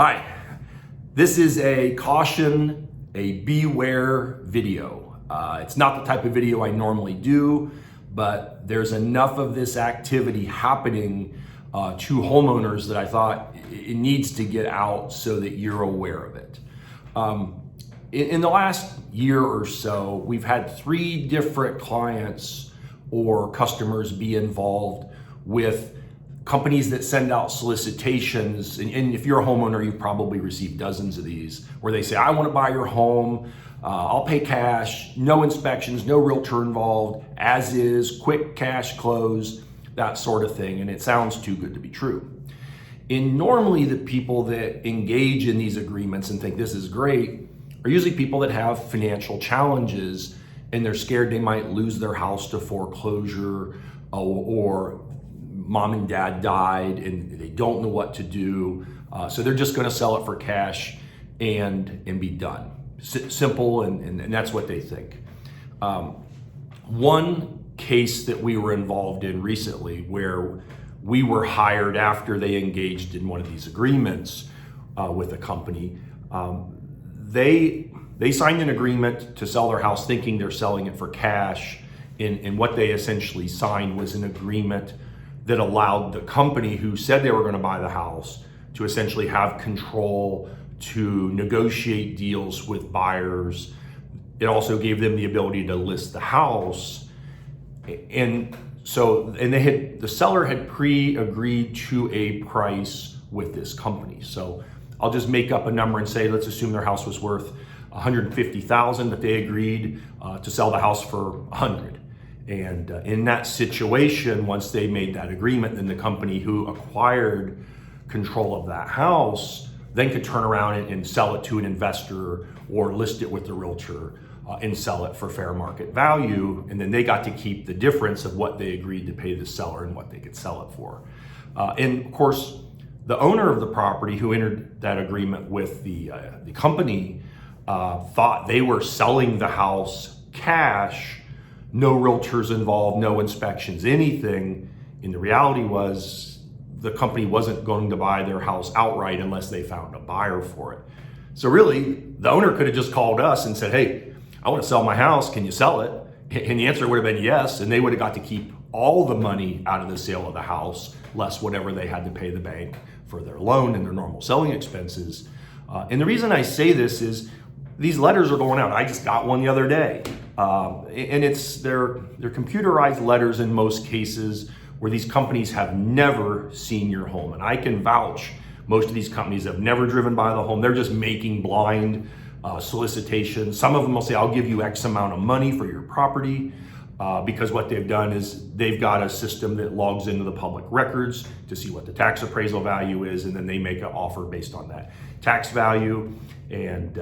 Hi, this is a caution, a beware video. It's not the type of video I normally do, but there's enough of this activity happening to homeowners that I thought it needs to get out so that you're aware of it. In the last year or so, we've had 3 different clients or customers be involved with companies that send out solicitations, and if you're a homeowner, you've probably received dozens of these, where they say, I want to buy your home, I'll pay cash, no inspections, no realtor involved, as is, quick cash close, that sort of thing, and it sounds too good to be true. And normally the people that engage in these agreements and think this is great are usually people that have financial challenges and they're scared they might lose their house to foreclosure, or mom and dad died and they don't know what to do, so they're just going to sell it for cash and be done. Simple, and that's what they think. One case that we were involved in recently, where we were hired after they engaged in one of these agreements with a company, they signed an agreement to sell their house thinking they're selling it for cash, and what they essentially signed was an agreement that allowed the company who said they were going to buy the house to essentially have control to negotiate deals with buyers. It also gave them the ability to list the house. And the seller had pre-agreed to a price with this company. So I'll just make up a number and say, let's assume their house was worth $150,000, but they agreed to sell the house for $100,000. And in that situation, once they made that agreement, then the company who acquired control of that house then could turn around and sell it to an investor or list it with the realtor and sell it for fair market value. And then they got to keep the difference of what they agreed to pay the seller and what they could sell it for. And of course, the owner of the property who entered that agreement with the company thought they were selling the house cash, no realtors involved, no inspections, anything. And the reality was the company wasn't going to buy their house outright unless they found a buyer for it. So really, the owner could have just called us and said, hey, I want to sell my house, can you sell it? And the answer would have been yes, and they would have got to keep all the money out of the sale of the house, less whatever they had to pay the bank for their loan and their normal selling expenses. And the reason I say this is these letters are going out. I just got one the other day. And they're computerized letters in most cases where these companies have never seen your home. And I can vouch, most of these companies have never driven by the home. They're just making blind solicitations. Some of them will say, I'll give you X amount of money for your property, because what they've done is they've got a system that logs into the public records to see what the tax appraisal value is, and then they make an offer based on that tax value. And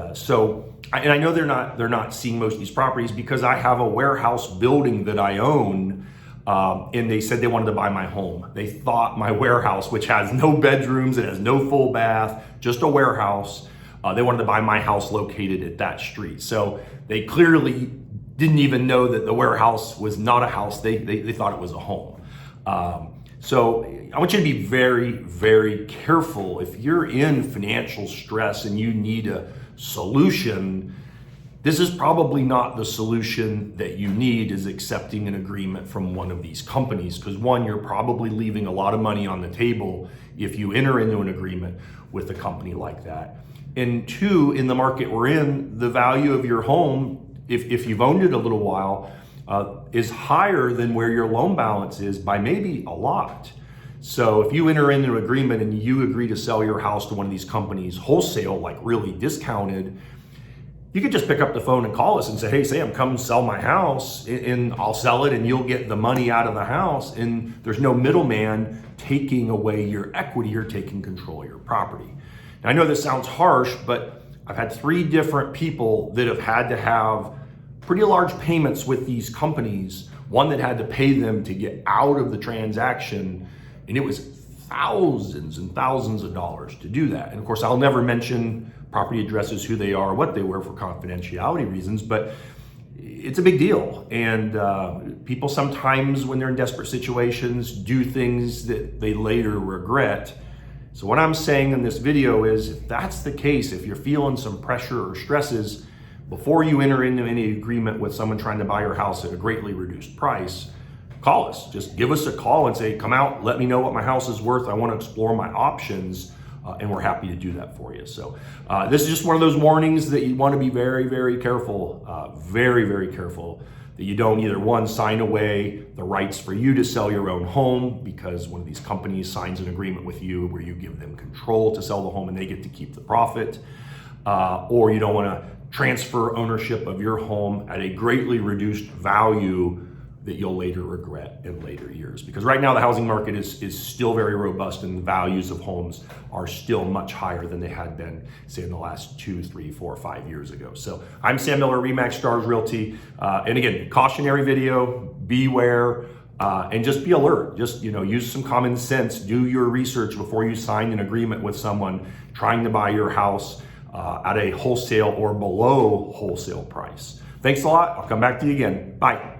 I know they're not seeing most of these properties because I have a warehouse building that I own, and they said they wanted to buy my home. They thought my warehouse, which has no bedrooms, it has no full bath, just a warehouse, they wanted to buy my house located at that street. So they clearly didn't even know that the warehouse was not a house. They thought it was a home. So I want you to be very, very careful. If you're in financial stress and you need a solution, this is probably not the solution that you need, is accepting an agreement from one of these companies. Because one, you're probably leaving a lot of money on the table if you enter into an agreement with a company like that. And two, in the market we're in, the value of your home, if you've owned it a little while, is higher than where your loan balance is by maybe a lot. So if you enter into an agreement and you agree to sell your house to one of these companies wholesale, like really discounted, you could just pick up the phone and call us and say, hey, Sam, come sell my house and I'll sell it and you'll get the money out of the house. And there's no middleman taking away your equity or taking control of your property. Now, I know this sounds harsh, but I've had 3 different people that have had to have pretty large payments with these companies. One that had to pay them to get out of the transaction, and it was thousands and thousands of dollars to do that. And of course, I'll never mention property addresses, who they are, what they were, for confidentiality reasons, but it's a big deal. And people sometimes, when they're in desperate situations, do things that they later regret. So what I'm saying in this video is, if that's the case, if you're feeling some pressure or stresses before you enter into any agreement with someone trying to buy your house at a greatly reduced price, call us. Just give us a call and say, come out, let me know what my house is worth. I want to explore my options, and we're happy to do that for you. So this is just one of those warnings that you want to be very, very careful, very, very careful that you don't either, one, sign away the rights for you to sell your own home because one of these companies signs an agreement with you where you give them control to sell the home and they get to keep the profit, or you don't want to transfer ownership of your home at a greatly reduced value that you'll later regret in later years. Because right now the housing market is still very robust and the values of homes are still much higher than they had been, say, in the last 2, 3, 4, 5 years ago. So I'm Sam Miller, RE/MAX Stars Realty. And again, cautionary video, beware, and just be alert. Just, use some common sense. Do your research before you sign an agreement with someone trying to buy your house at a wholesale or below wholesale price. Thanks a lot. I'll come back to you again. Bye.